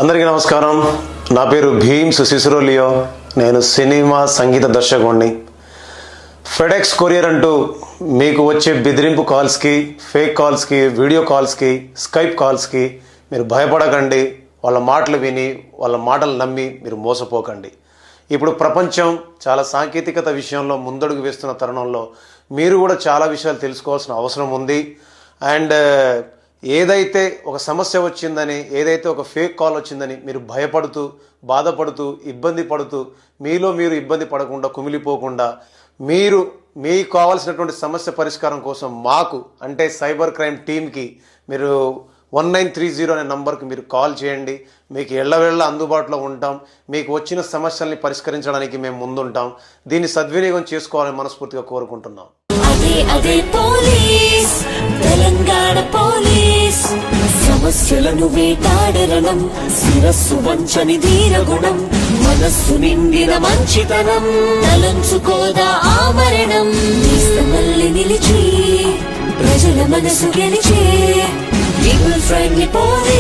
అందరికీ నమస్కారం. నా పేరు భీమ్స్ సిసిరోలియో. నేను సినిమా సంగీత దర్శకుడిని. ఫెడెక్స్ కొరియర్ అంటూ మీకు వచ్చే బెదిరింపు కాల్స్కి, ఫేక్ కాల్స్కి, వీడియో కాల్స్కి, స్కైప్ కాల్స్కి మీరు భయపడకండి. వాళ్ళ మాటలు విని, వాళ్ళ మాటలు నమ్మి మీరు మోసపోకండి. ఇప్పుడు ప్రపంచం చాలా సాంకేతికత విషయంలో ముందడుగు వేస్తున్న తరుణంలో మీరు కూడా చాలా విషయాలు తెలుసుకోవాల్సిన అవసరం ఉంది. అండ్ ఏదైతే ఒక సమస్య వచ్చిందని, ఏదైతే ఒక ఫేక్ కాల్ వచ్చిందని మీరు భయపడుతూ, బాధపడుతూ, ఇబ్బంది పడుతూ, మీలో మీరు ఇబ్బంది పడకుండా, కుమిలిపోకుండా మీకు కావాల్సినటువంటి సమస్య పరిష్కారం కోసం మాకు అంటే సైబర్ క్రైమ్ టీమ్కి మీరు 1930 అనే నంబర్కి మీరు కాల్ చేయండి. మీకు ఎళ్ళవేళ్ళ అందుబాటులో ఉంటాం. మీకు వచ్చిన సమస్యల్ని పరిష్కరించడానికి మేము ముందుంటాం. దీన్ని సద్వినియోగం చేసుకోవాలని మనస్ఫూర్తిగా కోరుకుంటున్నాం. అదే పోలీస్, తెలంగాణ పోలీస్. సమస్యలను వేటాడరణం, శిరస్సు వంచని ధీరగుణం, మనస్సు నిండిన మంచితనం, తలంచుకోదా ఆమరణం. మళ్ళీ నిలిచి ప్రజల మనసు గెలిచే పీపుల్ ఫ్రెండ్లీ పోలీస్.